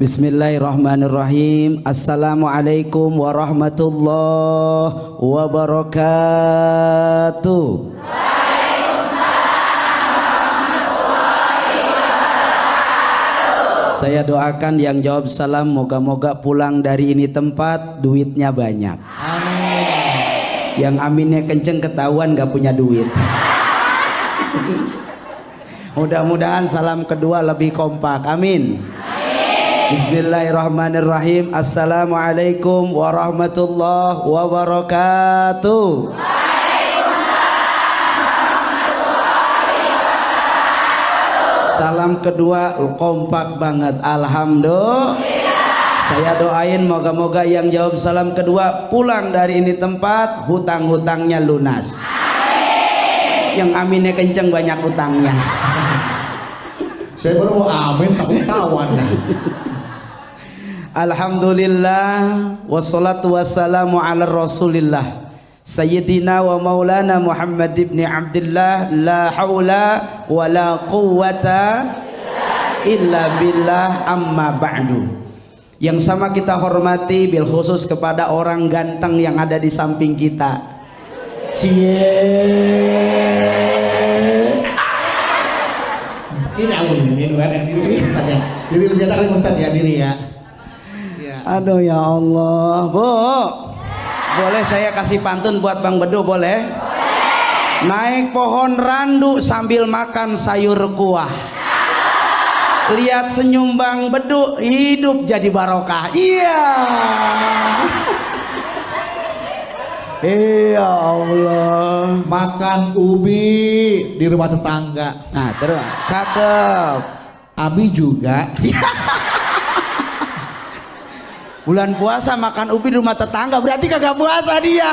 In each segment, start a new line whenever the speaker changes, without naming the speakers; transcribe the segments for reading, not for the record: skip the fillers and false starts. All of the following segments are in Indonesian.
Bismillahirrahmanirrahim. Assalamualaikum warahmatullahi wabarakatuh. Saya doakan yang jawab salam moga-moga pulang dari ini tempat duitnya banyak.
Amin.
Yang aminnya kenceng ketahuan gak punya duit. Mudah-mudahan salam kedua lebih kompak. Amin. Bismillahirrahmanirrahim. Assalamualaikum warahmatullahi wabarakatuh. Salam kedua kompak banget. Alhamdulillah. Saya doain moga-moga yang jawab salam kedua pulang dari ini tempat hutang-hutangnya lunas. Yang aminnya kenceng banyak hutangnya.
Saya baru mau amin takut kawan.
Alhamdulillah wassalatu wassalamu ala rasulillah Sayyidina wa maulana Muhammad ibn Abdullah. La hawla wa la quwwata illa billah, amma ba'du. Yang sama kita hormati bil khusus kepada orang ganteng yang ada di samping kita. Cie.
Ini aku ini diri saja. Diri lebih kali Ustaz ya diri ya.
Aduh ya Allah, Bu. Boleh saya kasih pantun buat Bang Bedu, boleh? Naik pohon randu sambil makan sayur kuah. Lihat senyum Bang Bedu, hidup jadi barokah. Iya. Iya Allah.
Makan ubi di rumah tetangga.
Nah terus, cakep.
Abi juga.
Bulan puasa makan ubi di rumah tetangga, berarti kagak puasa dia.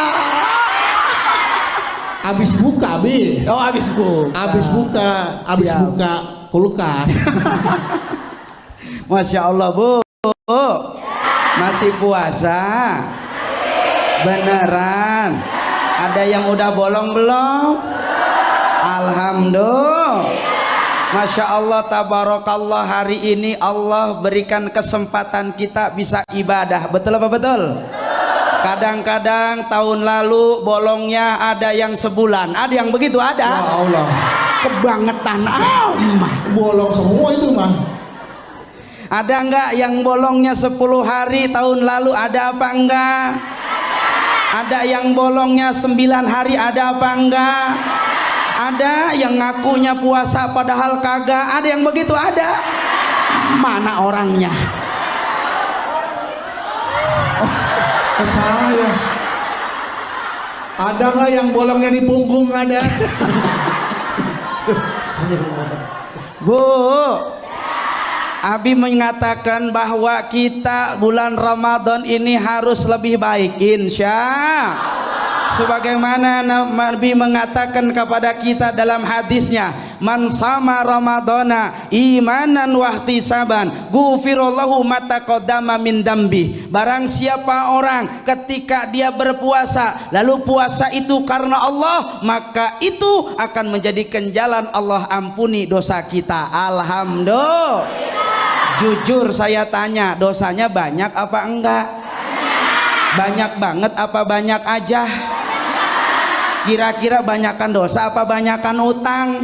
Abis buka Abi.
Oh habis buka.
Abis buka. Abis
Siap.
buka kulkas.
Masya Allah Bu. Masih puasa? Beneran? Ada yang udah bolong belum? Alhamdulillah. Masya Allah, tabarakallah, hari ini Allah berikan kesempatan kita bisa ibadah. Betul apa betul? Kadang-kadang tahun lalu bolongnya ada yang sebulan, ada yang begitu ada.
Ya Allah.
Kebangetan amat.
Bolong semua itu mah.
Ada enggak yang bolongnya 10 hari tahun lalu, ada apa enggak? Ada yang bolongnya 9 hari, ada apa enggak? Ada yang ngakunya puasa padahal kagak, ada yang begitu ada. Mana orangnya?
Oh, saya. Ada nggak yang bolongnya di punggung ada?
Bu, Abi mengatakan bahwa kita bulan Ramadan ini harus lebih baik, insya Allah. Sebagaimana Nabi mengatakan kepada kita dalam hadisnya, man sama ramadana imanan wahtisaban ghufirallahu ma taqaddama min dambi. Barang siapa orang ketika dia berpuasa lalu puasa itu karena Allah, maka itu akan menjadikan jalan Allah ampuni dosa kita. Alhamdulillah. Jujur saya tanya, dosanya banyak apa enggak? Banyak banget apa banyak aja? Kira-kira banyakan dosa apa banyakan utang?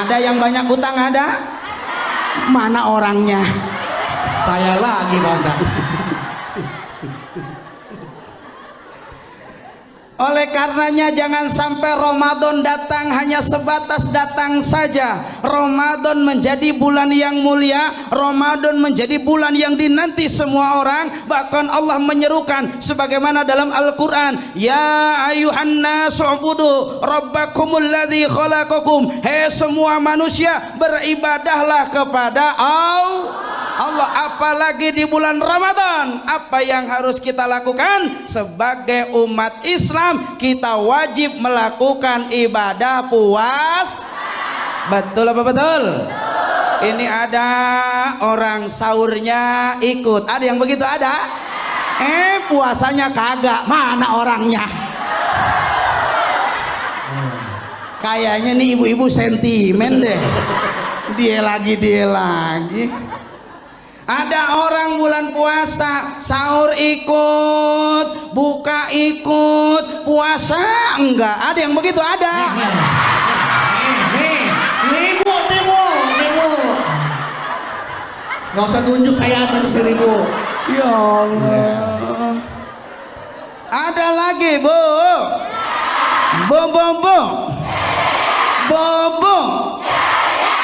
Ada yang banyak utang ada? Mana orangnya?
Saya lagi bangga.
Oleh karenanya jangan sampai Ramadan datang hanya sebatas datang saja. Ramadan menjadi bulan yang mulia, Ramadan menjadi bulan yang dinanti semua orang. Bahkan Allah menyerukan sebagaimana dalam Al-Qur'an, ya ayuhan nasu ubudu rabbakumul ladzi khalaqakum. Hei semua manusia, beribadahlah kepada Allah. Apalagi di bulan Ramadan, apa yang harus kita lakukan sebagai umat Islam? Kita wajib melakukan ibadah puas. Betul apa betul? Ini ada orang sahurnya ikut, ada yang begitu ada? Puasanya kagak, mana orangnya? Kayaknya nih ibu-ibu sentimen deh. Dia lagi. Ada orang bulan puasa sahur ikut, buka ikut, puasa enggak. Ada yang begitu ada.
Nih, Bu. Nggak usah tunjuk saya terus ini, Bu.
Ya Allah. Ada lagi, Bu. Bobo.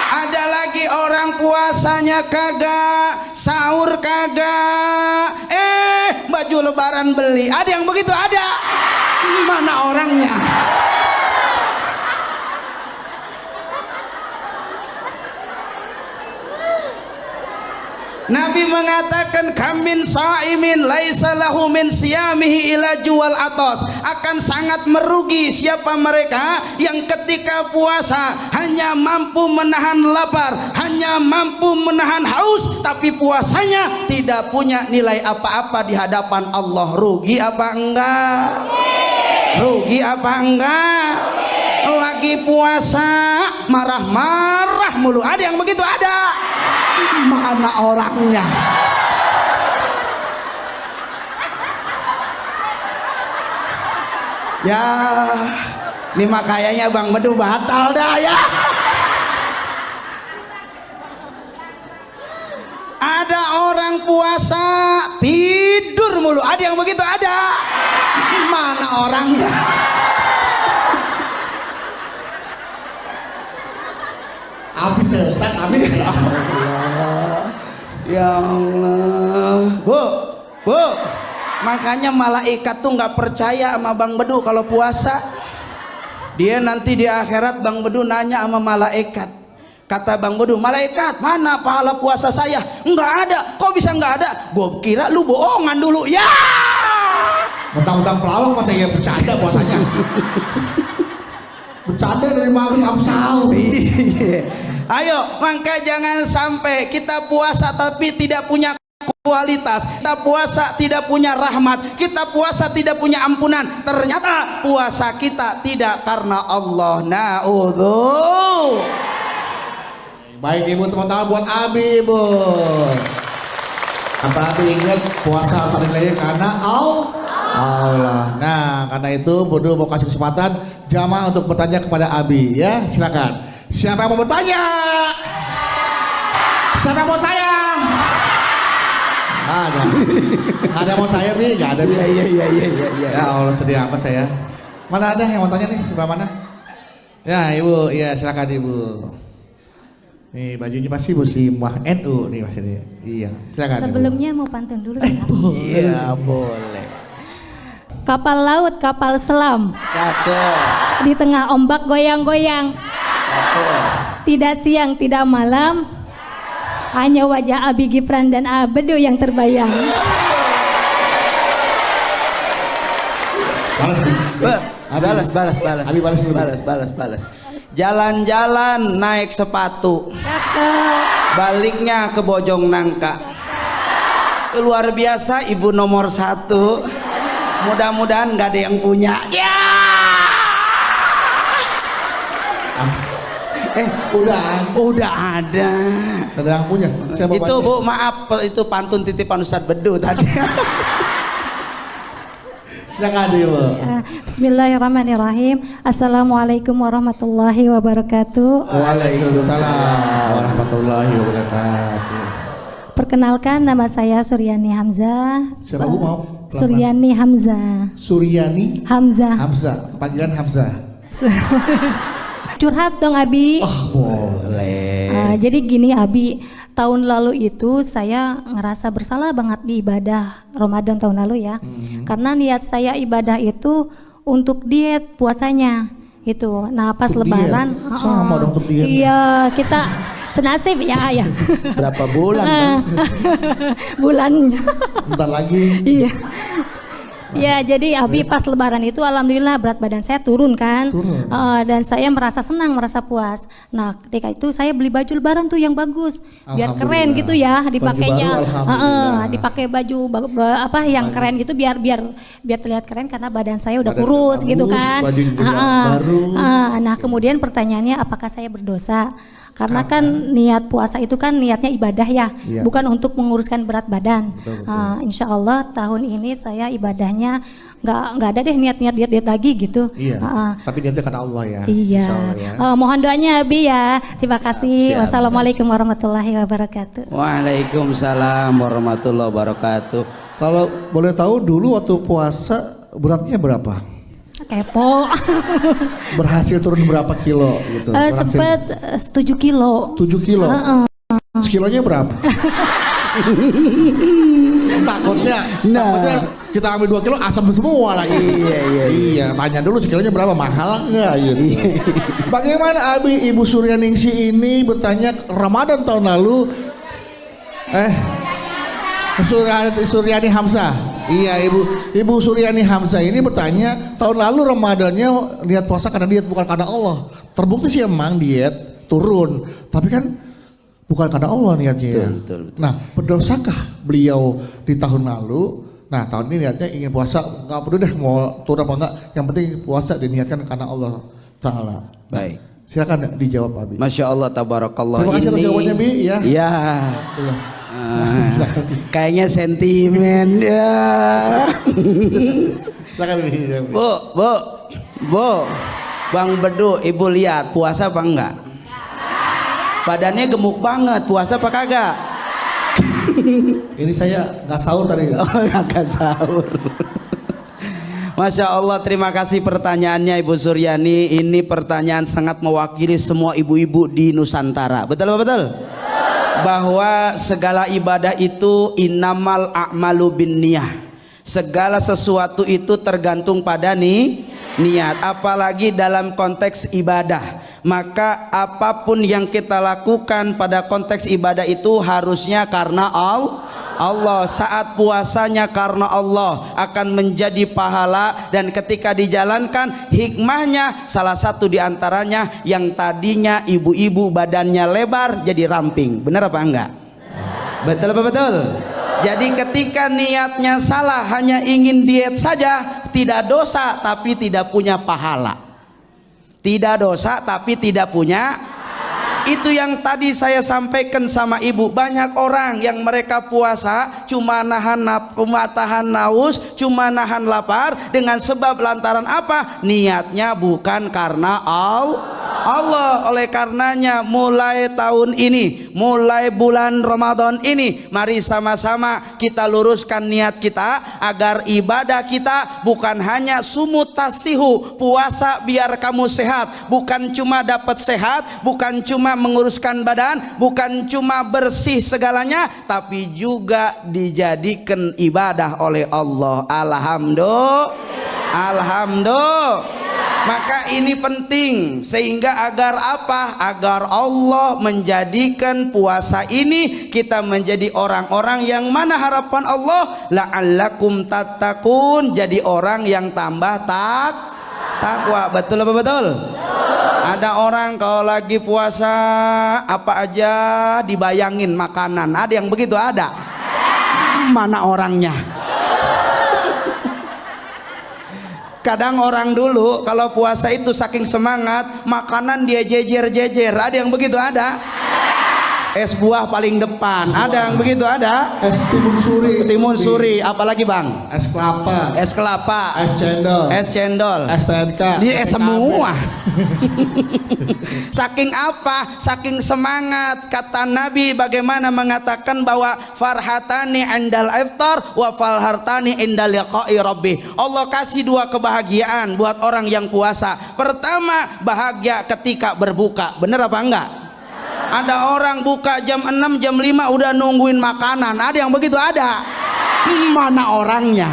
Ada lagi orang puasanya kagak, sahur kagak, baju lebaran beli. Ada yang begitu? Ada. Mana orangnya? Nabi mengatakan kamin sa'imin laisa lahu min siyamihi ila jual atos. Akan sangat merugi siapa mereka yang ketika puasa hanya mampu menahan lapar, hanya mampu menahan haus, tapi puasanya tidak punya nilai apa-apa di hadapan Allah. Rugi apa enggak? Rugi apa enggak? Lagi puasa marah-marah mulu. Ada yang begitu? Ada. Mana orangnya? Ya, ini mah kayaknya Bang Bedu batal dah ya. Ada orang puasa tidur mulu. Ada yang begitu? Ada. Mana orangnya?
Habis ya Ustaz, habis ya.
Ya Allah. Bu, makanya malaikat tuh nggak percaya sama Bang Bedu kalau puasa. Dia nanti di akhirat Bang Bedu nanya sama malaikat. Kata Bang Bedu, malaikat mana pahala puasa saya? Nggak ada. Kok bisa nggak ada? Gue kira lu bohongan dulu. Ya.
Mentang-mentang pelawak masa ya bercanda puasanya. Bercanda dari makan sampai sahur.
Ayo, maka jangan sampai kita puasa tapi tidak punya kualitas, kita puasa tidak punya rahmat, kita puasa tidak punya ampunan. Ternyata puasa kita tidak karena Allah. Na'udzu.
Baik Ibu, tepuk tangan buat Abi, Ibu. Apa Abi ingat puasa saling lain karena Allah. Nah, karena itu Bodo mau kasih kesempatan jamaah untuk bertanya kepada Abi ya. Silakan. Siapa yang mau bertanya? Siapa yang mau saya? Ada. Ada mau saya Bi? Gak ada Bi.
Iya.
Ya Allah sedih amat saya. Mana ada yang mau tanya nih? Sebelah mana? Ya Ibu, ya silakan Ibu. Nih bajunya pasti Muslimah NU nih pasti nih. Iya, silakan.
Sebelumnya mau pantun dulu ya.
Iya, boleh.
Kapal laut, kapal selam.
Cakep.
Di tengah ombak goyang-goyang. Tidak siang, tidak malam. Hanya wajah Abi Gifran dan Abedo yang terbayang.
Balas.
Abi balas dulu.
Balas. Jalan-jalan naik sepatu.
Cakep.
Baliknya ke Bojong Nangka. Luar biasa ibu nomor 1. Mudah-mudahan nggak ada yang punya. Ya. Udah ada.
Ada yang punya. Siapa
Itu Bu, maaf itu pantun titipan Ustadz Bedu tadi.
Silakan Ibu.
Bismillahirrahmanirrahim. Assalamualaikum warahmatullahi wabarakatuh.
Waalaikumsalam warahmatullahi wabarakatuh.
Perkenalkan, nama saya Suryani Hamzah.
Siapa Bu mau?
Suryani Hamzah.
Suryani
Hamzah.
panggilan Hamzah.
Curhat dong Abi.
Boleh.
Jadi gini Abi, tahun lalu itu saya ngerasa bersalah banget di ibadah Ramadan tahun lalu ya. Karena niat saya ibadah itu untuk diet puasanya itu. Nah pas
Untuk
Lebaran,
diet? Sama dong untuk diet.
Iya kita senasib ya ya.
Berapa bulan kan?
Bulan.
Bentar lagi.
Iya. Ya jadi Abi pas Lebaran itu alhamdulillah berat badan saya turun kan. Dan saya merasa senang, merasa puas. Nah ketika itu saya beli baju Lebaran tuh yang bagus, biar keren gitu ya dipakainya. Dipakai baju apa yang keren gitu biar terlihat keren karena badan saya udah kurus gitu kan.
Baju juga baru.
Nah kemudian pertanyaannya apakah saya berdosa? Karena kan niat puasa itu kan niatnya ibadah ya,
Iya.
bukan untuk menguruskan berat badan.
Betul.
Insya Allah tahun ini saya ibadahnya nggak ada deh niat diet lagi gitu.
Iya. Tapi niatnya karena Allah ya.
Iya.
Insya Allah ya.
Mohon doanya Abi ya. Terima kasih.
Siap.
Wassalamualaikum warahmatullahi wabarakatuh.
Waalaikumsalam warahmatullahi wabarakatuh.
Kalau boleh tahu dulu waktu puasa beratnya berapa?
Kepo.
Berhasil turun berapa kilo gitu?
Sempet 7 kilo.
7 kilo. Sekilonya berapa? Takutnya kita ambil 2 kilo asam semua lagi. Iya. Tanya dulu sekilonya berapa, mahal enggak gitu. Bagaimana Abi, Ibu Suryaningsi ini bertanya Ramadan tahun lalu Suryani Hamzah. Iya, Ibu Suryani Hamzah ini bertanya tahun lalu Ramadannya lihat puasa karena diet bukan karena Allah. Terbukti sih emang diet turun, tapi kan bukan karena Allah niatnya.
Betul.
Nah, berdosakah beliau di tahun lalu? Nah, tahun ini niatnya ingin puasa, nggak perlu deh mau turun apa enggak, yang penting puasa diniatkan karena Allah Ta'ala.
Baik.
Silakan dijawab Abi.
Masya Allah, tabarakallah.
Terima kasih atas jawabannya Bi ya.
Iya. Kayaknya sentimen ya.
Silakan Bi.
Bu, Bang Bedu, Ibu lihat puasa apa enggak? Badannya gemuk banget, puasa apa kagak?
Ini saya nggak sahur tadi.
Oh, nggak sahur. Masya Allah, terima kasih pertanyaannya Ibu Suryani. Ini pertanyaan sangat mewakili semua ibu-ibu di Nusantara. Betul? Bahwa segala ibadah itu innamal a'malu binniyah. Segala sesuatu itu tergantung pada niat, apalagi dalam konteks ibadah. Maka apapun yang kita lakukan pada konteks ibadah itu harusnya karena Allah. Saat puasanya karena Allah akan menjadi pahala, dan ketika dijalankan hikmahnya salah satu diantaranya yang tadinya ibu-ibu badannya lebar jadi ramping. Benar apa enggak? Betul apa betul? Jadi ketika niatnya salah, hanya ingin diet saja, tidak dosa tapi tidak punya pahala. Tidak dosa tapi tidak punya. Itu yang tadi saya sampaikan sama ibu. Banyak orang yang mereka puasa cuma tahan naus, cuma nahan lapar, dengan sebab lantaran apa? Niatnya bukan karena Allah. Oleh karenanya mulai tahun ini, mulai bulan Ramadan ini, mari sama-sama kita luruskan niat kita agar ibadah kita bukan hanya sumut tasihu, puasa biar kamu sehat, bukan cuma dapat sehat, bukan cuma menguruskan badan, bukan cuma bersih segalanya, tapi juga dijadikan ibadah oleh Allah. Alhamdulillah. Maka ini penting, sehingga agar apa? Agar Allah menjadikan puasa ini kita menjadi orang-orang yang mana harapan Allah la'allakum tattaqun, jadi orang yang tambah takwa. Betul apa betul? Ada orang kalau lagi puasa apa aja dibayangin makanan. Ada yang begitu? Ada. Mana orangnya? Kadang orang dulu kalau puasa itu saking semangat, makanan dia jejer-jejer. Ada yang begitu? Ada. Es buah paling depan. Ada yang begitu? Ada.
Es timun suri.
Apalagi Bang?
Es kelapa.
Es kelapa.
Es cendol. Es TNK.
Ini es semua. Saking apa? Saking semangat. Kata Nabi bagaimana mengatakan bahwa farhatani indal iftar wa farhatani indal liqa'i rabbi. Allah kasih dua kebahagiaan buat orang yang puasa. Pertama, bahagia ketika berbuka. Benar apa enggak? Ada orang buka jam 6, jam 5 udah nungguin makanan. Ada yang begitu? Ada. Mana orangnya?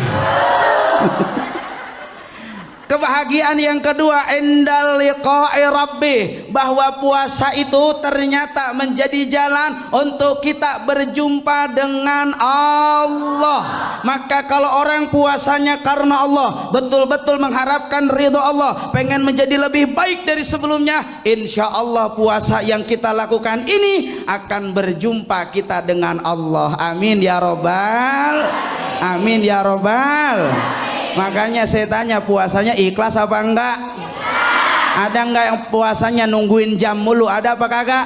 Kebahagiaan yang kedua, indal liqa'i rabbi, bahwa puasa itu ternyata menjadi jalan untuk kita berjumpa dengan Allah. Maka kalau orang puasanya karena Allah, betul-betul mengharapkan ridho Allah, pengen menjadi lebih baik dari sebelumnya, insya Allah puasa yang kita lakukan ini akan berjumpa kita dengan Allah. Amin ya robbal, amin ya robbal. Makanya saya tanya, puasanya ikhlas apa enggak? Ada enggak yang puasanya nungguin jam mulu? Ada apa kagak?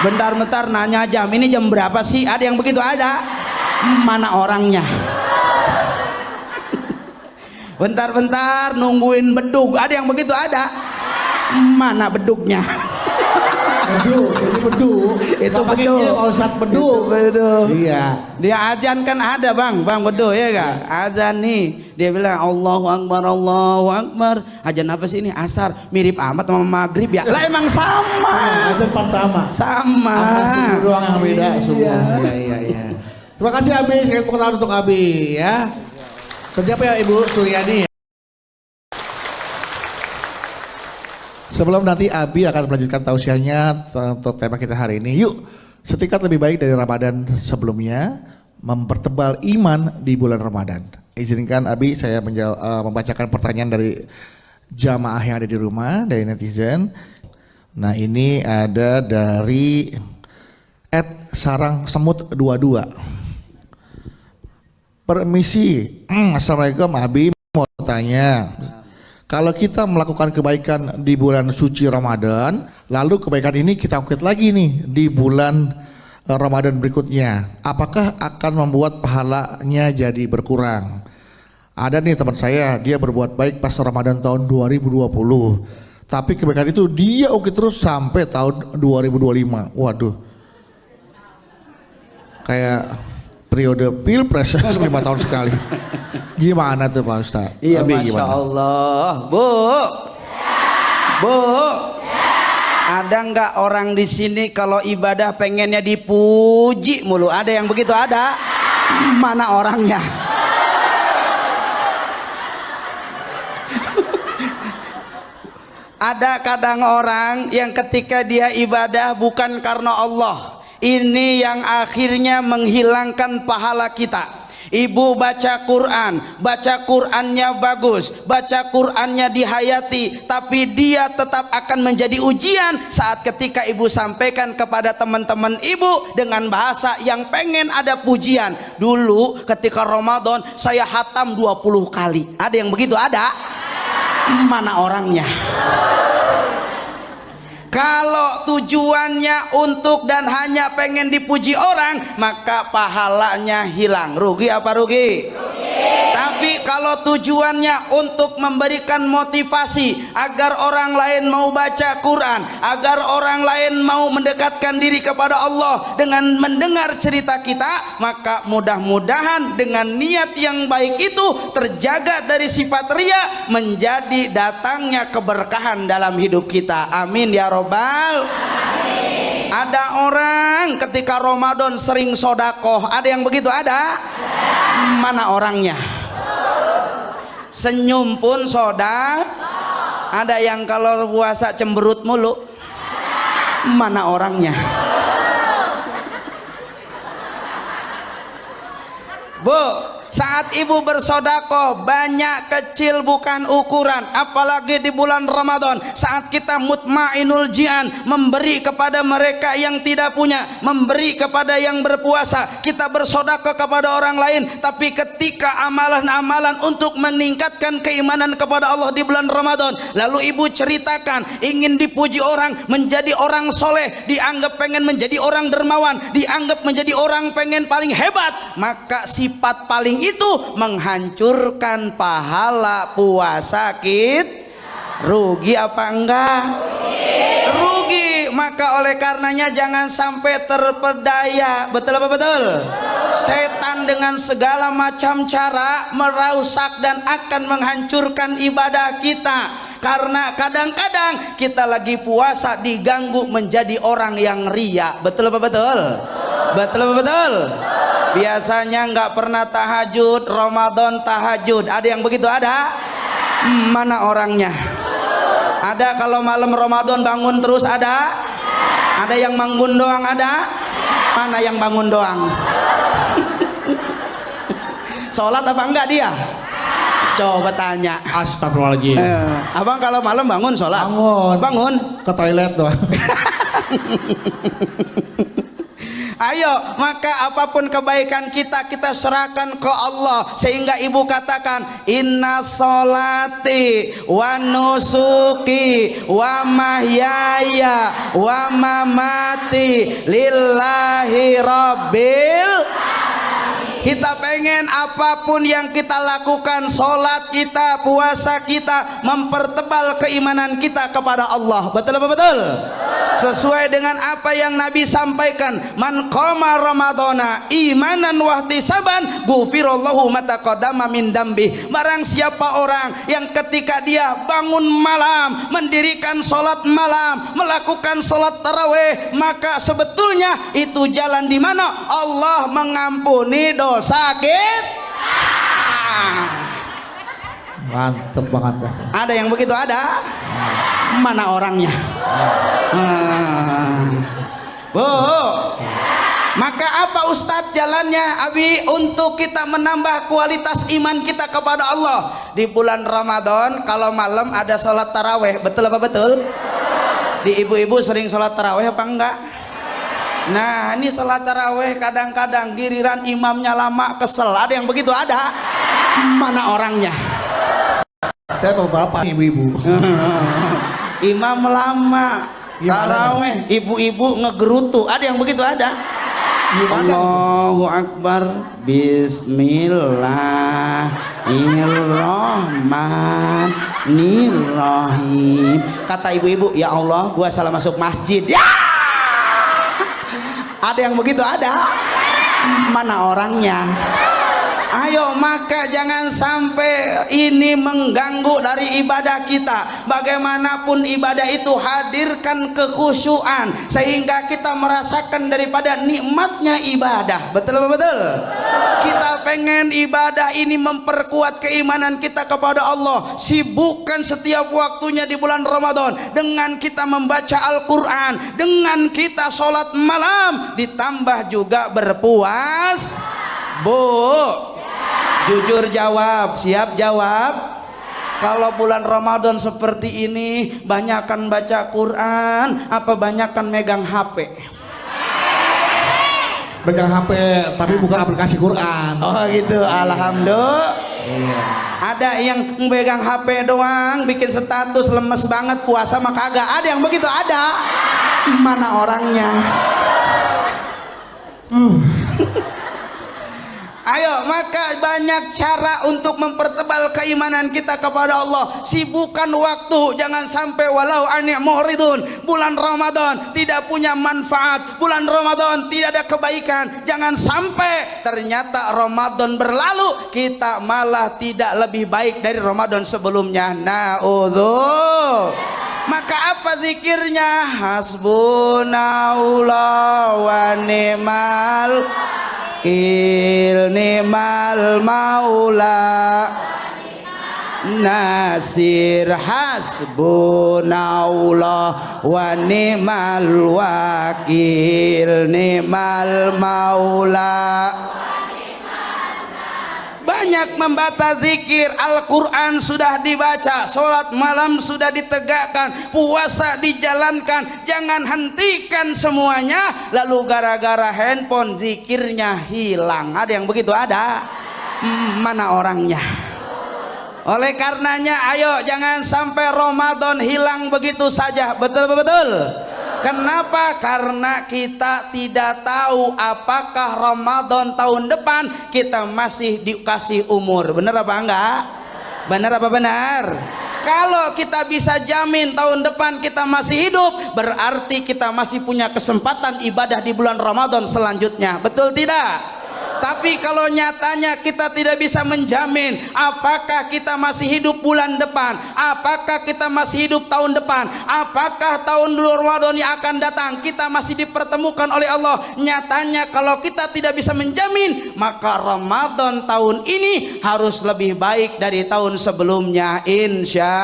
Bentar-bentar nanya jam, ini jam berapa sih? Ada yang begitu? Ada. Mana orangnya? Bentar-bentar nungguin bedug, ada yang begitu? Ada. Mana bedugnya?
Beduk, itu beduk.
Itu
Bapak
beduk.
panggilnya Pak Ustadz beduk.
Itu bedug.
Iya.
Dia azan kan ada bang bedug ya gak? Azan nih, dia bilang Allahu Akbar, Allahu Akbar. Azan apa sih ini? Asar, mirip amat sama maghrib ya? Lah emang sama.
Azan pan sama.
Sama.
Suhu doang yang beda
Iya.
semua. Iya. Terima kasih Abi, saya kenal untuk Abi ya. Siapa ya Ibu Suryani? Sebelum nanti Abi akan melanjutkan tausiahnya untuk tema kita hari ini, yuk setingkat lebih baik dari Ramadan sebelumnya, mempertebal iman di bulan Ramadan. Izinkan Abi saya membacakan pertanyaan dari jamaah yang ada di rumah, dari netizen. Nah ini ada dari @sarangsemut22. Permisi, Assalamualaikum Abi, mau tanya. Kalau kita melakukan kebaikan di bulan suci Ramadan, lalu kebaikan ini kita ukit lagi nih di bulan Ramadan berikutnya, apakah akan membuat pahalanya jadi berkurang? Ada nih teman saya, dia berbuat baik pas Ramadan tahun 2020, tapi kebaikan itu dia ukit terus sampai tahun 2025. Waduh, kayak periode pilpres 5 tahun sekali. Gimana tuh Pak Ustaz?
Iya,
Abi,
Masya
gimana?
Allah. Bu, ada nggak orang di sini kalau ibadah pengennya dipuji mulu? Ada yang begitu? Ada. Mana orangnya? Ada kadang orang yang ketika dia ibadah bukan karena Allah, ini yang akhirnya menghilangkan pahala kita. Ibu baca Quran, baca Qurannya bagus, baca Qurannya dihayati, tapi dia tetap akan menjadi ujian saat ketika ibu sampaikan kepada teman-teman ibu dengan bahasa yang pengen ada pujian. Dulu ketika Ramadan saya hatam 20 kali. Ada yang begitu? Ada. Mana orangnya? Kalau tujuannya untuk dan hanya pengen dipuji orang, maka pahalanya hilang. Rugi apa rugi? Tapi kalau tujuannya untuk memberikan motivasi agar orang lain mau baca Quran, agar orang lain mau mendekatkan diri kepada Allah dengan mendengar cerita kita, maka mudah-mudahan dengan niat yang baik itu terjaga dari sifat ria, menjadi datangnya keberkahan dalam hidup kita. Amin ya robbal. Ada orang ketika Ramadan sering sodakoh. Ada yang begitu? Ada. Mana orangnya? Senyum pun soda. Ada yang kalau puasa cemberut mulu. Mana orangnya? Bu, saat ibu bersodakoh, banyak kecil bukan ukuran, apalagi di bulan Ramadan saat kita mutmainul jian, memberi kepada mereka yang tidak punya, memberi kepada yang berpuasa, kita bersodakoh kepada orang lain. Tapi ketika amalan-amalan untuk meningkatkan keimanan kepada Allah di bulan Ramadan, lalu ibu ceritakan ingin dipuji orang, menjadi orang soleh, dianggap pengen menjadi orang dermawan, dianggap menjadi orang pengen paling hebat, maka sifat paling itu menghancurkan pahala puasa kita. Rugi apa enggak? Rugi. Maka oleh karenanya jangan sampai terpedaya. Betul apa betul? Setan dengan segala macam cara merusak dan akan menghancurkan ibadah kita. Karena kadang-kadang kita lagi puasa diganggu menjadi orang yang ria. Betul apa betul? Betul apa betul? Biasanya nggak pernah tahajud, Ramadan tahajud. Ada yang begitu? Ada. Mana orangnya? Ada kalau malam Ramadan bangun terus? Ada. Ada yang bangun doang? Ada. Mana yang bangun doang? Sholat apa enggak dia? Coba tanya.
Astagfirullahaladzim.
Abang kalau malam bangun sholat?
Bangun.
Bangun.
Ke toilet doang.
Ayo, maka apapun kebaikan kita, kita serahkan ke Allah. Sehingga ibu katakan, inna solati wa nusuki wa mahyaya wa mamati lillahi rabbil. Kita pengen apapun yang kita lakukan, sholat kita, puasa kita, mempertebal keimanan kita kepada Allah. Betul apa betul? Sesuai dengan apa yang Nabi sampaikan, man qama ramadhana imanan wa ihtisaban ghufirallahu ma taqaddama min dambi. Barang siapa orang yang ketika dia bangun malam, mendirikan sholat malam, melakukan sholat tarawih, maka sebetulnya itu jalan di mana Allah mengampuni dosa sakit.
Mantep banget dah.
Ada yang begitu ada? Mana orangnya? Bu, maka apa Ustadz jalannya Abi untuk kita menambah kualitas iman kita kepada Allah? Di bulan Ramadan kalau malam ada sholat taraweh, betul apa betul? Di ibu-ibu sering sholat taraweh apa enggak? Nah, ini sholat taraweh kadang-kadang giliran imamnya lama kesel. Ada yang begitu ada? Mana orangnya?
Saya bapak ibu-ibu.
Imam lama taraweh, ibu-ibu ngegerutu. Ada yang begitu ada? Allahu Akbar, Bismillahirrahmanirrahim. Kata ibu-ibu, ya Allah, gua salah masuk masjid. Ya! Ada yang begitu ada? Mana orangnya? Ayo, maka jangan sampai ini mengganggu dari ibadah kita. Bagaimanapun ibadah itu, hadirkan kekhusyuan sehingga kita merasakan daripada nikmatnya ibadah. Betul apa betul? Kita pengen ibadah ini memperkuat keimanan kita kepada Allah. Sibukkan setiap waktunya di bulan Ramadan dengan kita membaca Al-Quran, dengan kita sholat malam, ditambah juga berpuas. Bu, jujur jawab, siap jawab. Kalau bulan Ramadan seperti ini, banyakkan baca Quran apa banyakkan megang HP?
Megang HP tapi bukan aplikasi Quran.
Oh gitu, alhamdulillah.
Iya.
Ada yang megang HP doang, bikin status lemes banget, puasa mah kagak. Ada yang begitu ada? Mana orangnya? Ayo, maka banyak cara untuk mempertebal keimanan kita kepada Allah. Sibukkan waktu, jangan sampai walau ani' mu'ridun. Bulan Ramadan tidak punya manfaat, bulan Ramadan tidak ada kebaikan. Jangan sampai ternyata Ramadan berlalu kita malah tidak lebih baik dari Ramadan sebelumnya. Na'udzu. Maka apa zikirnya? Hasbunallah wa ni'mal wakil, ni'mal maula nasir, hasbunallah wa ni'mal wakil, ni'mal maula. Banyak membaca zikir, Al-Quran sudah dibaca, sholat malam sudah ditegakkan, puasa dijalankan. Jangan hentikan semuanya lalu gara-gara handphone zikirnya hilang. Ada yang begitu ada? Mana orangnya? Oleh karenanya ayo jangan sampai Ramadan hilang begitu saja. Betul betul? Kenapa? Karena kita tidak tahu apakah Ramadan tahun depan kita masih dikasih umur. Benar apa enggak? Benar apa benar? Kalau kita bisa jamin tahun depan kita masih hidup, berarti kita masih punya kesempatan ibadah di bulan Ramadan selanjutnya. Betul tidak? Tapi kalau nyatanya kita tidak bisa menjamin apakah kita masih hidup bulan depan, apakah kita masih hidup tahun depan, apakah tahun Ramadan yang akan datang kita masih dipertemukan oleh Allah. Nyatanya kalau kita tidak bisa menjamin, maka Ramadan tahun ini harus lebih baik dari tahun sebelumnya. Insya.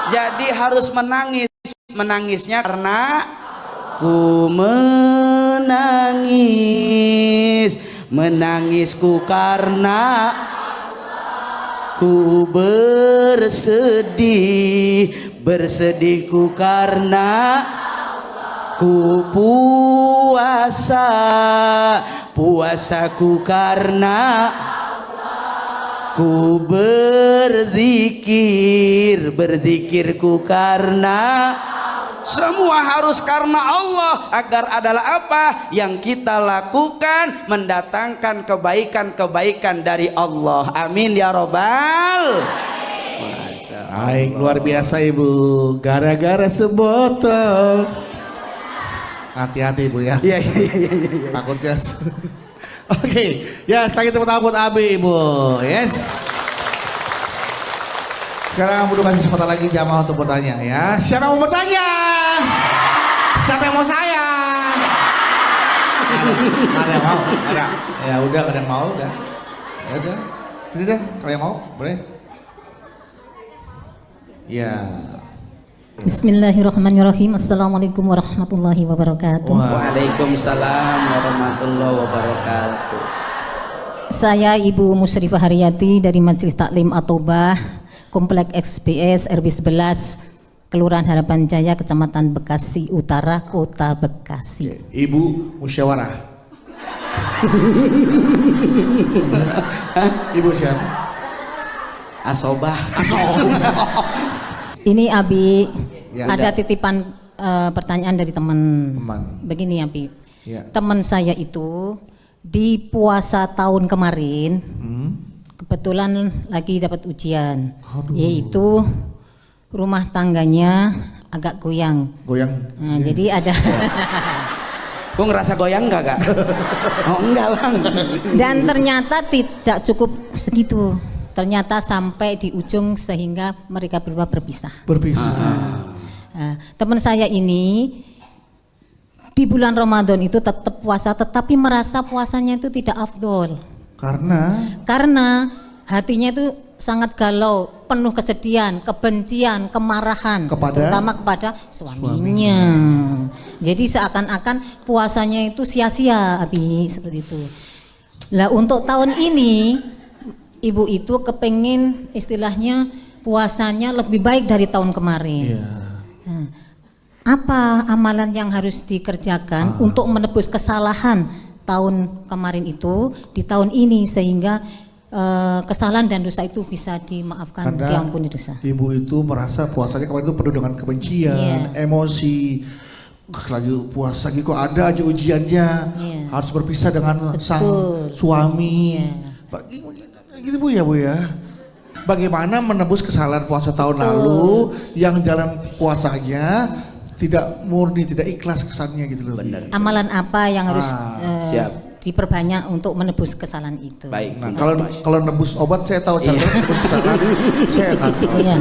Jadi harus menangis. Menangisnya karena ku menangisku karena ku bersedihku karena Ku puasa, puasaku karena ku berzikir, berzikirku karena semua harus karena Allah, agar adalah apa yang kita lakukan mendatangkan kebaikan-kebaikan dari Allah. Amin ya robbal.
Baik, luar biasa Ibu. Gara-gara sebotol. Hati-hati Ibu ya.
Iya.
Takutnya. Oke, ya setelah itu tepuk tangan buat Abi Ibu. Yes. Sekarang Ibu kasih kesempatan lagi jamaah untuk bertanya ya. Siapa yang mau bertanya? Siapa yang mau saya? Ada yang mau? Ada. Ya udah, ada yang mau udah. Ya udah. Sini deh, kalau yang mau boleh. Ya.
Bismillahirrahmanirrahim. Assalamualaikum warahmatullahi wabarakatuh.
Waalaikumsalam warahmatullahi wabarakatuh.
Saya Ibu Musyrifah Haryati dari Majelis Taklim Atobah, Komplek XPS RW 11, Kelurahan Harapan Jaya, Kecamatan Bekasi Utara, Kota Bekasi.
Ibu musyawarah. Ibu siapa?
Asobah.
Ini Abi,
Ya,
ada titipan pertanyaan dari teman. Begini Abi,
Ya.
teman saya itu di puasa tahun kemarin kebetulan lagi dapat ujian, yaitu rumah tangganya agak goyang.
Goyang.
Nah, jadi ada
Gue ngerasa goyang enggak, Kak? Oh enggak, Bang.
dan ternyata tidak cukup segitu. Ternyata sampai di ujung sehingga mereka berdua berpisah.
Berpisah.
Nah, teman saya ini di bulan Ramadan itu tetap puasa, tetapi merasa puasanya itu tidak afdol. Karena hatinya itu sangat galau, penuh kesedihan, kebencian, kemarahan, terutama kepada suaminya. Jadi seakan-akan puasanya itu sia-sia, Abi, seperti itu. Lah untuk tahun ini Ibu itu kepengen istilahnya puasanya lebih baik dari tahun kemarin. Nah, apa amalan yang harus dikerjakan untuk menebus kesalahan tahun kemarin itu di tahun ini sehingga kesalahan dan dosa itu bisa dimaafkan, diampuni dosa.
Ibu itu merasa puasanya kemarin itu penuh dengan kebencian, emosi. Lagi puasa lagi kok ada aja ujiannya, harus berpisah dengan sang suami. Gitu Bu ya. Bagaimana menebus kesalahan puasa tahun lalu yang jalan puasanya tidak murni, tidak ikhlas kesannya gitu loh.
Benar.
Amalan apa yang harus diperbanyak untuk menebus kesalahan itu?
Baik.
Nah, kalau nebus obat saya tahu cara nebus kesalahan. Saya tahu.
Iya.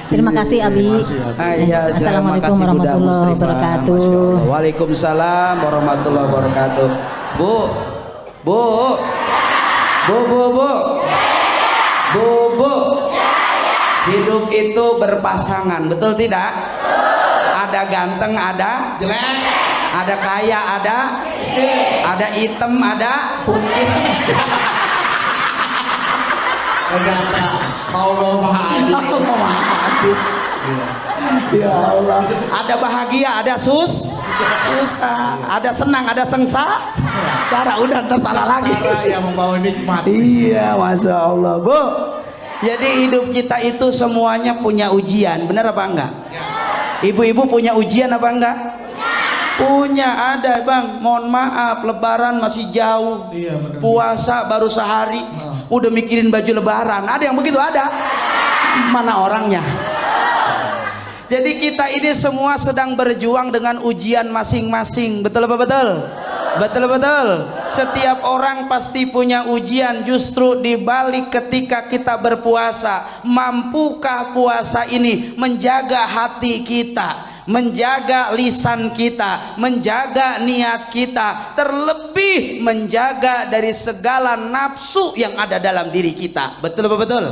Terima kasih Abi. Assalamualaikum warahmatullahi wabarakatuh.
Waalaikumsalam warahmatullahi wabarakatuh. Bu. Hidup itu berpasangan, betul tidak? Ada ganteng, ada jelek, ada kaya, ada hitam, ada putih.
Allah Maha Adil.
Ya Allah, ada bahagia, ada susah, ada senang, ada sengsara. Udah ntar salah lagi.
Yang membawa nikmat.
Iya, masya Allah, Bu. Jadi hidup kita itu semuanya punya ujian, benar apa enggak? Ibu-ibu punya ujian apa enggak? Punya, ada Bang. Mohon maaf, Lebaran masih jauh. Puasa baru sehari, udah mikirin baju Lebaran. Ada yang begitu? Ada. Mana orangnya? Jadi kita ini semua sedang berjuang dengan ujian masing-masing. Betul apa betul? Betul. Setiap orang pasti punya ujian. Justru dibalik ketika kita berpuasa, mampukah puasa ini menjaga hati kita, menjaga lisan kita, menjaga niat kita, terlebih menjaga dari segala nafsu yang ada dalam diri kita. Betul apa betul?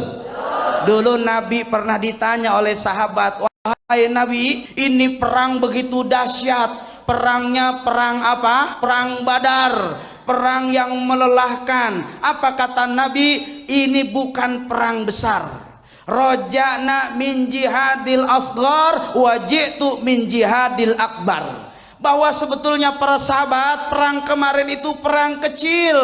Dulu Nabi pernah ditanya oleh sahabat, wahai Nabi, ini perang begitu dahsyat. Perangnya perang apa? Perang Badar, perang yang melelahkan. Apa kata Nabi? Ini bukan perang besar. Roja'na min jihadil asghar wa ji'tu min jihadil akbar. bahwa sebetulnya para sahabat, perang kemarin itu perang kecil.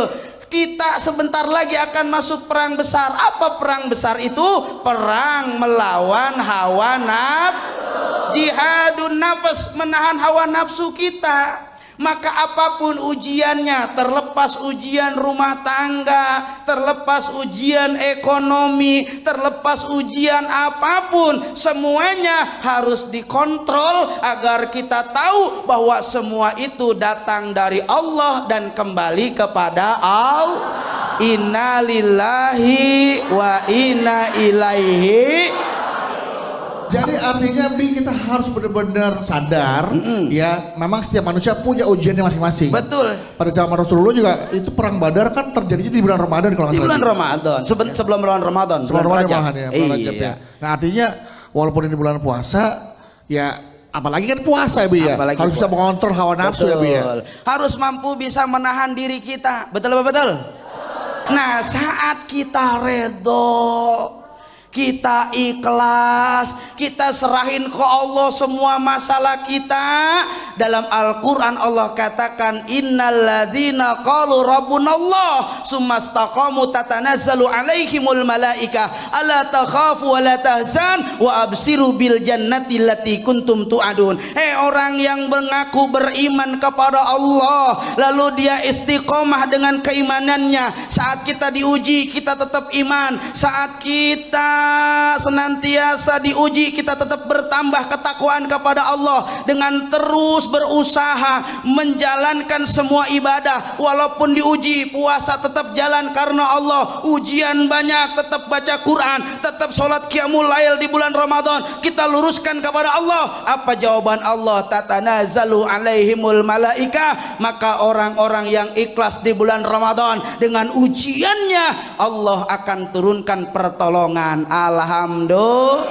Kita sebentar lagi akan masuk perang besar. Apa perang besar itu? Perang melawan hawa nafsu. Jihadun nafas, menahan hawa nafsu kita. Maka apapun ujiannya, terlepas ujian rumah tangga, terlepas ujian ekonomi, terlepas ujian apapun, semuanya harus dikontrol agar kita tahu bahwa semua itu datang dari Allah dan kembali kepada Allah. Inna lillahi wa inna ilaihi.
Jadi artinya Bi, kita harus benar-benar sadar ya, memang setiap manusia punya ujiannya masing-masing.
Betul.
Pada zaman Rasulullah juga itu perang Badar kan terjadinya di bulan Ramadan kalau nggak
Di
salah.
bulan Ramadan, sebelum bulan Ramadan,
Sebelum
bulan
Ramadan
Rajab.
malahan ya, bulan Rajab ya. Nah artinya walaupun ini bulan puasa ya, apalagi kan puasa Bi ya,
Apalagi
harus bisa
puasa.
mengontrol hawa nafsu ya Bi ya.
Betul. Harus mampu bisa menahan diri kita. Betul apa betul? Nah, saat kita redho, kita ikhlas, kita serahin ke Allah semua masalah kita. Dalam Al-Quran Allah katakan, innalladzina qalu rabbunallah sumastaqamu tatanazzalu alaihimul malaika alla takhafu wa la tahzan wa absiru bil jannati allati kuntum tu'adun. Orang yang mengaku beriman kepada Allah, lalu dia istiqomah dengan keimanannya. Saat kita diuji, kita tetap iman. Saat kita senantiasa diuji, kita tetap bertambah ketakwaan kepada Allah dengan terus berusaha menjalankan semua ibadah. Walaupun diuji, puasa tetap jalan karena Allah. Ujian banyak, tetap baca Quran, tetap sholat qiyamul lail di bulan Ramadan. Kita luruskan kepada Allah. Apa jawaban Allah? Tatanazzalu alaihimul malaika. Maka orang-orang yang ikhlas di bulan Ramadan dengan ujiannya, Allah akan turunkan pertolongan. Alhamdulillah.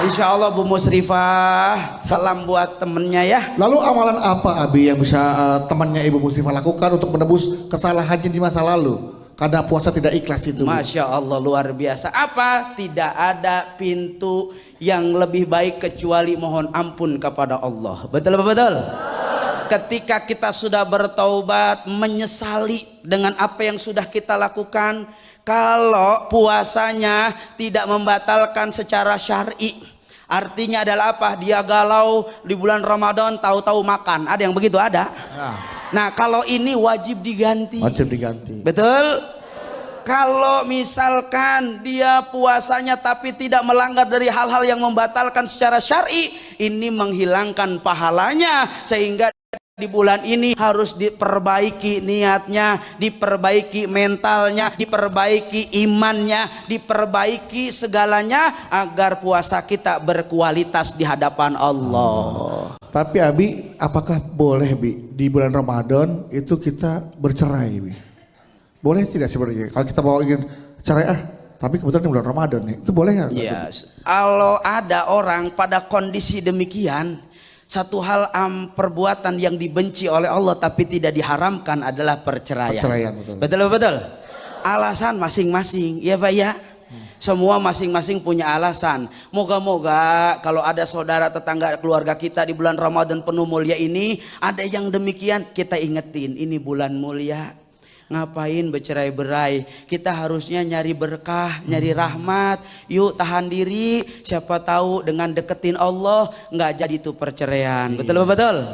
Insya Allah Bu Musrifah, salam buat temennya ya.
Lalu amalan apa Abi yang bisa temannya Ibu Musrifah lakukan untuk menebus kesalahannya di masa lalu? Karena puasa tidak ikhlas itu.
Masya Allah, luar biasa. Apa? Tidak ada pintu yang lebih baik kecuali mohon ampun kepada Allah. Betul apa betul? Ketika kita sudah bertaubat, menyesali dengan apa yang sudah kita lakukan, kalau puasanya tidak membatalkan secara syar'i, artinya adalah apa? Dia galau di bulan Ramadan, tahu-tahu makan. Ada yang begitu? Ada. Nah, kalau ini wajib diganti.
Wajib diganti.
Betul? Kalau misalkan dia puasanya tapi tidak melanggar dari hal-hal yang membatalkan secara syar'i, ini menghilangkan pahalanya, sehingga di bulan ini harus diperbaiki niatnya, diperbaiki mentalnya, diperbaiki imannya, diperbaiki segalanya agar puasa kita berkualitas di hadapan Allah.
Tapi Abi, apakah boleh Bi di bulan Ramadan itu kita bercerai Bi? Boleh tidak sebenarnya? Kalau kita mau ingin cerai tapi kebetulan di bulan Ramadan nih, itu boleh nggak?
Yes. Kalau ada orang pada kondisi demikian, satu hal perbuatan yang dibenci oleh Allah tapi tidak diharamkan adalah perceraian.
Perceraian, betul.
Betul. Alasan masing-masing, ya Pak ya. Semua masing-masing punya alasan. Moga-moga kalau ada saudara tetangga keluarga kita di bulan Ramadan penuh mulia ini, ada yang demikian, kita ingetin ini bulan mulia. Ngapain bercerai-berai? Kita harusnya nyari berkah, nyari rahmat. Yuk tahan diri. Siapa tahu dengan deketin Allah nggak jadi itu perceraian. Betul betul.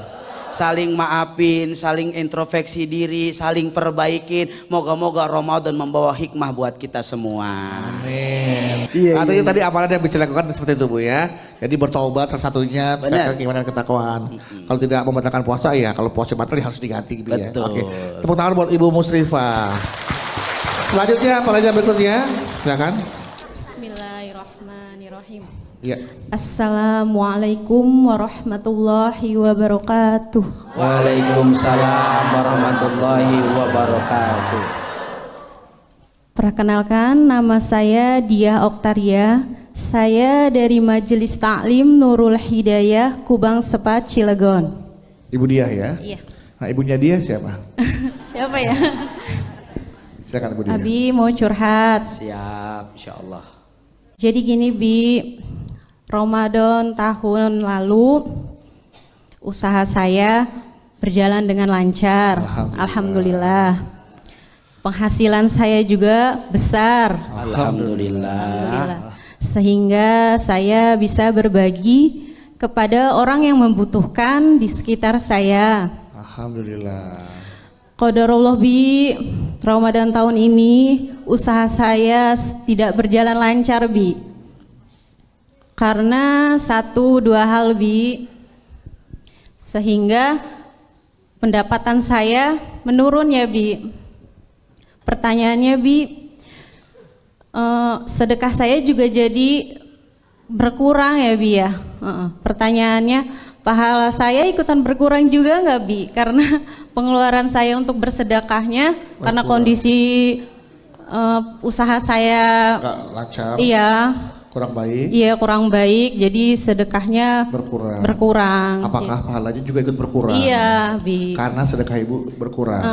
Saling maafin, saling introspeksi diri, saling perbaikin. Moga-moga Ramadan membawa hikmah buat kita semua.
Amin. Artinya tadi amalan yang bisa dilakukan seperti itu Bu ya. Jadi bertaubat salah satunya, keimanan ketakwaan. Kalau tidak membatalkan puasa ya, kalau puasa batal harus diganti gitu ya.
Betul.
Oke. Tepuk tangan buat Ibu Musrifah. Selanjutnya pelajaran berikutnya, silakan.
Bismillahirrahmanirrahim.
Ya.
Assalamualaikum warahmatullahi wabarakatuh.
Waalaikumsalam warahmatullahi wabarakatuh.
Perkenalkan, nama saya Diah Oktaria. Saya dari Majelis Ta'lim Nurul Hidayah, Kubang Sepat, Cilegon.
Ibu Diah ya?
Iya.
Nah ibunya dia siapa?
Siapa ya?
Silakan Ibu Diah.
Abi mau curhat.
Siap, insya Allah.
Jadi gini Bi,
Ramadan tahun lalu usaha saya berjalan dengan lancar. Alhamdulillah. Penghasilan saya juga besar.
Alhamdulillah.
Sehingga saya bisa berbagi kepada orang yang membutuhkan di sekitar saya.
Alhamdulillah.
Qadarullah Bi, Ramadan tahun ini usaha saya tidak berjalan lancar Bi. Karena 1-2 hal Bi. Sehingga pendapatan saya menurun ya Bi. Pertanyaannya Bi, sedekah saya juga jadi berkurang ya Bi ya. Pertanyaannya, pahala saya ikutan berkurang juga nggak Bi? Karena pengeluaran saya untuk bersedekahnya karena kondisi usaha saya
Nggak lancar.
Iya.
Kurang baik.
Iya kurang baik, jadi sedekahnya berkurang.
Apakah pahalanya juga ikut berkurang?
Iya Bi.
Karena sedekah ibu berkurang.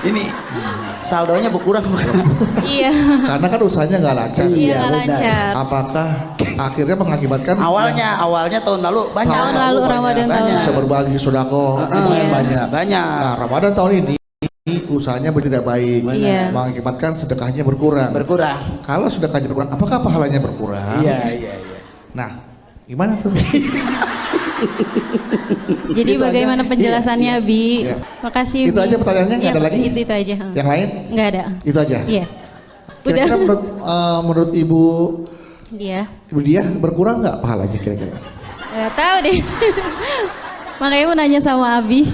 Ini saldonya berkurang.
Iya.
Karena kan usahanya nggak lancar.
Iya nggak lancar.
Apakah akhirnya mengakibatkan
Awalnya tahun lalu banyak.
Tahun lalu Ramadan tahun
bisa
lalu.
berbagi sodako lumayan banyak.
Banyak.
Nah Ramadan tahun ini usahanya tidak baik,
Iya.
mengakibatkan sedekahnya berkurang. Kalau sedekahnya berkurang, apakah pahalanya berkurang?
Iya.
Nah, gimana tuh?
Jadi
Itu
bagaimana
aja.
penjelasannya
Iya.
Bi?
Iya.
Makasih
Itu
Bi.
aja pertanyaannya, nggak
Iya,
ada lagi?
Itu aja.
Yang lain?
Nggak ada.
Itu aja.
Iya.
Kira-kira
Udah.
menurut ibu
Dia.
dia berkurang nggak pahalanya kira-kira?
Nggak tahu deh. Makanya mau nanya sama Abi.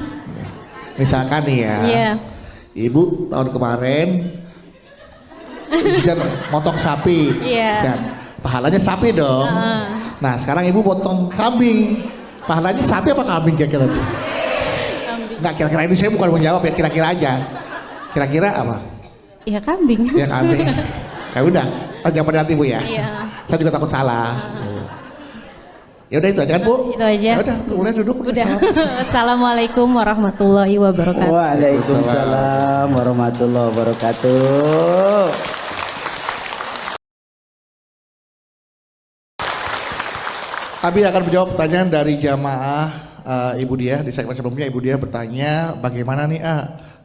Misalkan nih ya,
Iya.
ibu tahun kemarin bisa motong sapi,
Iya.
bisa. Pahalanya sapi dong. Nah sekarang ibu potong kambing, pahalanya sapi apa kambing kira-kira tuh? Nggak, kira-kira ini saya bukan menjawab ya, kira-kira aja. Kira-kira apa?
Iya kambing.
Ya kambing. Ya udah, jawab nanti bu ya.
Iya.
Saya juga takut salah. Ya udah itu aja kan bu.
Itu aja.
Ya udah, boleh duduk.
Udah. Assalamualaikum warahmatullahi wabarakatuh.
Waalaikumsalam warahmatullahi wabarakatuh.
Abi akan menjawab pertanyaan dari jamaah Ibu Diah di segmen sebelumnya. Ibu Diah bertanya, bagaimana nih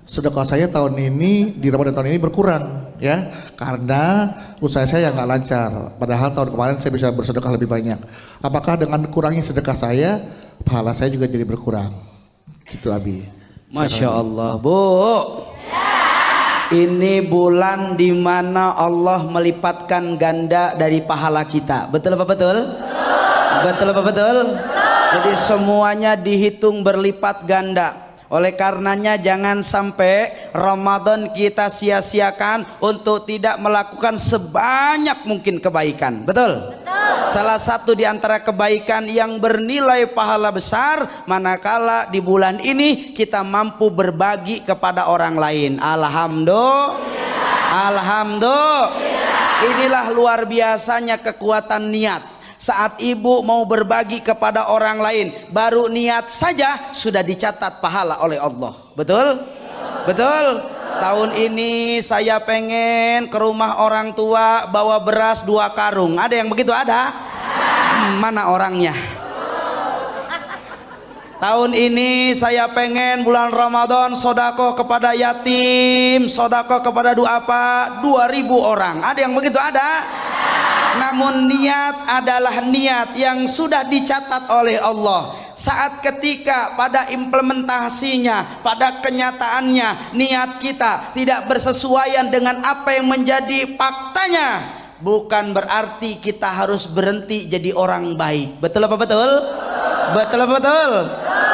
sedekah saya tahun ini di Ramadan tahun ini berkurang ya karena usaha saya nggak lancar. Padahal tahun kemarin saya bisa bersedekah lebih banyak. Apakah dengan kurangnya sedekah saya pahala saya juga jadi berkurang? Gitu Abi.
Masya Allah Bu. Ini bulan di mana Allah melipatkan ganda dari pahala kita. Betul apa betul? Betul apa betul? Jadi semuanya dihitung berlipat ganda. Oleh karenanya jangan sampai Ramadan kita sia-siakan untuk tidak melakukan sebanyak mungkin kebaikan. Betul? Salah satu di antara kebaikan yang bernilai pahala besar manakala di bulan ini kita mampu berbagi kepada orang lain. Alhamdulillah. Alhamdulillah. Inilah luar biasanya kekuatan niat. Saat ibu mau berbagi kepada orang lain, baru niat saja sudah dicatat pahala oleh Allah. Betul? Betul? Tahun ini saya pengen ke rumah orang tua bawa beras 2 karung. Ada yang begitu? Ada? Mana orangnya? Tahun ini saya pengen bulan Ramadan sodako kepada yatim, sodako kepada duafa 2.000 orang. Ada yang begitu? Ada? Namun niat adalah niat yang sudah dicatat oleh Allah. Saat ketika pada implementasinya, pada kenyataannya niat kita tidak bersesuaian dengan apa yang menjadi faktanya, bukan berarti kita harus berhenti jadi orang baik. Betul apa betul? Betul apa betul?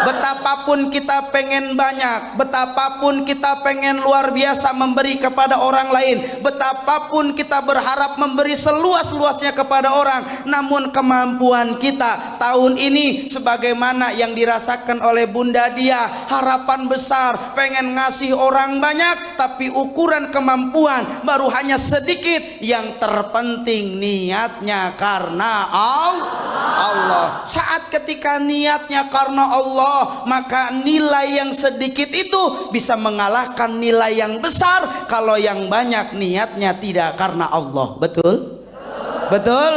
Betapapun kita pengen banyak, betapapun kita pengen luar biasa memberi kepada orang lain, betapapun kita berharap memberi seluas-luasnya kepada orang, namun kemampuan kita tahun ini sebagaimana yang dirasakan oleh Bunda Dia, harapan besar pengen ngasih orang banyak, tapi ukuran kemampuan baru hanya sedikit. Yang terpenting niatnya karena Allah. Allah. Saat ketika niatnya karena Allah, maka nilai yang sedikit itu bisa mengalahkan nilai yang besar kalau yang banyak niatnya tidak karena Allah. Betul? Betul?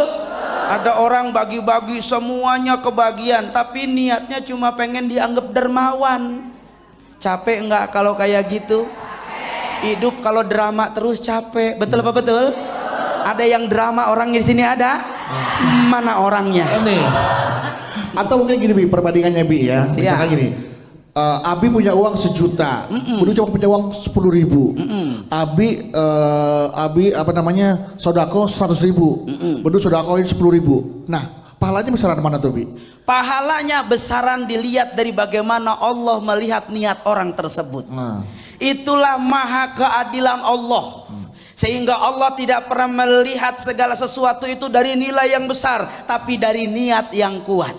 Ada orang bagi-bagi semuanya kebagian, tapi niatnya cuma pengen dianggap dermawan. Capek enggak kalau kayak gitu? Hidup kalau drama terus capek. Betul apa betul? Ada yang drama orang di sini ada? Mana orangnya?
Ini. Atau mungkin gini Bi, perbandingannya Bi ya. Misalkan gini. Abi punya uang 1 juta, Bedu cuma punya uang 10.000. Abi apa namanya sodako 100.000, Bedu sodakoin 10.000. Nah, pahalanya besaran mana tuh Bi?
Pahalanya besaran dilihat dari bagaimana Allah melihat niat orang tersebut.
Nah.
Itulah maha keadilan Allah. Sehingga Allah tidak pernah melihat segala sesuatu itu dari nilai yang besar, tapi dari niat yang kuat.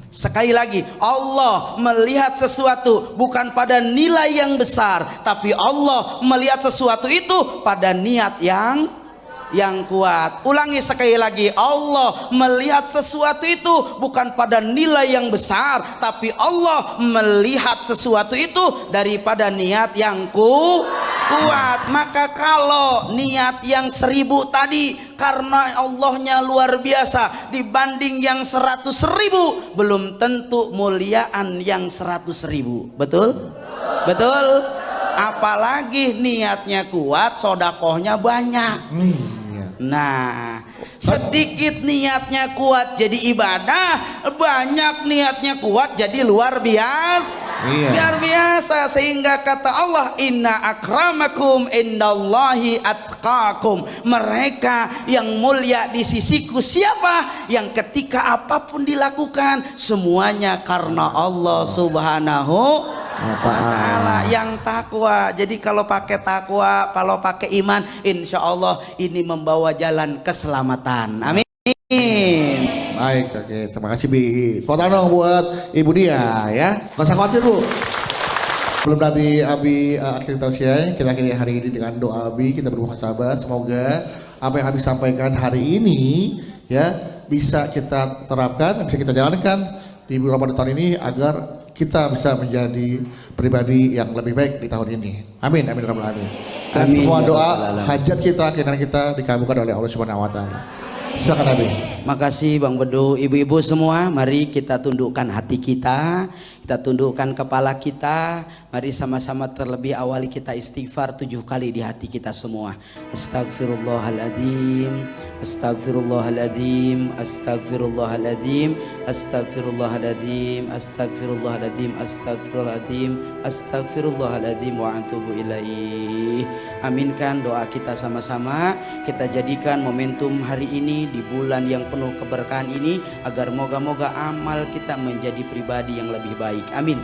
Sekali lagi, Allah melihat sesuatu bukan pada nilai yang besar, tapi Allah melihat sesuatu itu pada niat yang kuat. Ulangi sekali lagi, Allah melihat sesuatu itu bukan pada nilai yang besar, tapi Allah melihat sesuatu itu daripada niat yang kuat. Maka kalau niat yang 1.000 tadi karena Allahnya luar biasa dibanding yang 100.000, belum tentu muliaan yang 100.000. Betul? Betul? Apalagi niatnya kuat, sodakohnya banyak. Nah, sedikit niatnya kuat jadi ibadah, banyak niatnya kuat jadi luar biasa. Luar biasa, sehingga kata Allah, inna akramakum indallahi atqakum. Mereka yang mulia di sisiku siapa? Yang ketika apapun dilakukan semuanya karena Allah Subhanahu wa ta'ala, yang takwa. Jadi kalau pakai takwa, kalau pakai iman, insya Allah ini membawa jalan keselamatan. Amin.
Baik, oke, terima kasih Bi. Foto buat Ibu Dia ya. Gak usah khawatir Bu. Belum nanti Abi akhir tausiah, kita akhiri hari ini dengan doa Abi. Kita bermuhasabah, semoga apa yang Abi sampaikan hari ini ya bisa kita terapkan, bisa kita jalankan di bulan Ramadan tahun ini agar kita bisa menjadi pribadi yang lebih baik di tahun ini. Amin, amin, rabbal alamin. Dan semua doa, hajat kita, keinginan kita dikabulkan oleh Allah Subhanahu wa taala. Silakan Abi.
Makasih Bang Bedu, ibu-ibu semua, mari kita tundukkan hati kita, kita tundukkan kepala kita, mari sama-sama terlebih awali kita istighfar 7 kali di hati kita semua. Astagfirullahaladzim, astagfirullahaladzim, astagfirullahaladzim, astagfirullahaladzim, astagfirullahaladzim, astagfirullahaladzim, astagfirullahaladzim wa atubu ilaih. Aminkan doa kita sama-sama, kita jadikan momentum hari ini di bulan yang penuh keberkahan ini agar moga-moga amal kita menjadi pribadi yang lebih baik. Amin.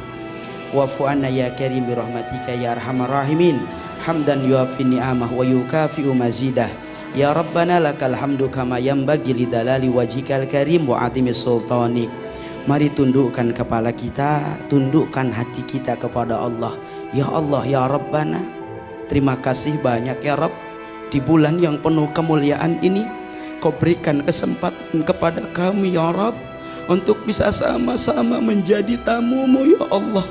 Wa'fu anna ya karim bi rahmatika ya arhamar rahimin. Hamdan yuafi ni'amah wa yukafi'u mazidah. Ya Rabbana lakal hamdu kama yanbaghi lidalali wajhikal karim wa atimis sultanik. Mari tundukkan kepala kita, tundukkan hati kita kepada Allah. Ya Allah, ya Rabbana, terima kasih banyak ya Rabb, di bulan yang penuh kemuliaan ini Kau berikan kesempatan kepada kami ya Rabb untuk bisa sama-sama menjadi tamu-Mu ya Allah,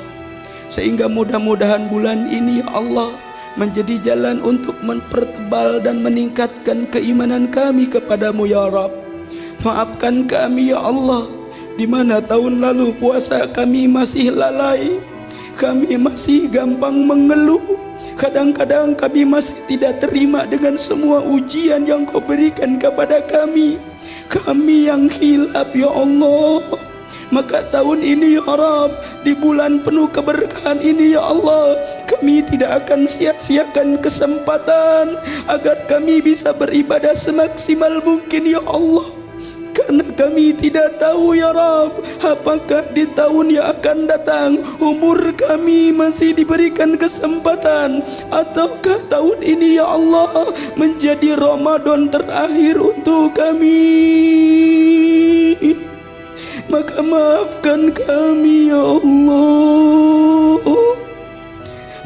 sehingga mudah-mudahan bulan ini ya Allah menjadi jalan untuk mempertebal dan meningkatkan keimanan kami kepadamu ya Rabb. Maafkan kami ya Allah, di mana tahun lalu puasa kami masih lalai, kami masih gampang mengeluh, kadang-kadang kami masih tidak terima dengan semua ujian yang Kau berikan kepada kami. Kami yang hilaf ya Allah. Maka tahun ini ya Rabb, di bulan penuh keberkahan ini ya Allah, kami tidak akan sia-siakan kesempatan agar kami bisa beribadah semaksimal mungkin ya Allah. Karena kami tidak tahu ya Rabb, apakah di tahun yang akan datang umur kami masih diberikan kesempatan, ataukah tahun ini ya Allah menjadi Ramadan terakhir untuk kami. Maka maafkan kami ya Allah,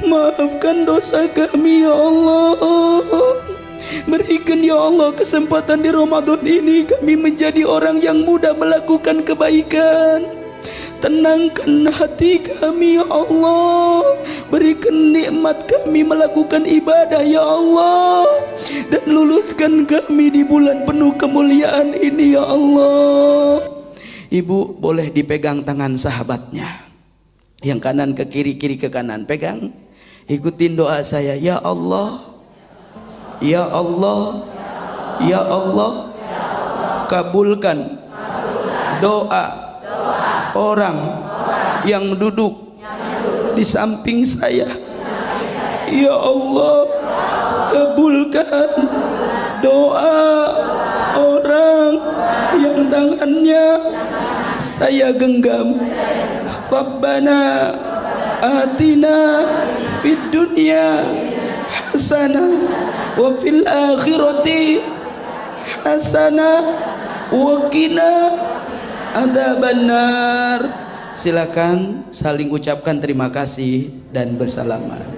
maafkan dosa kami ya Allah. Berikan ya Allah kesempatan di Ramadan ini kami menjadi orang yang mudah melakukan kebaikan. Tenangkan hati kami ya Allah. Berikan nikmat kami melakukan ibadah ya Allah. Dan luluskan kami di bulan penuh kemuliaan ini ya Allah. Ibu boleh dipegang tangan sahabatnya. Yang kanan ke kiri, kiri ke kanan. Pegang. Ikutin doa saya. Ya Allah. Ya Allah. Ya Allah. Kabulkan doa orang yang duduk di samping saya. Ya Allah, kabulkan doa orang yang tangannya saya genggam. Rabbana atina fid dunya hasanah wa fil akhirati hasanah wa qina adzabannar. Silakan saling ucapkan terima kasih dan bersalaman.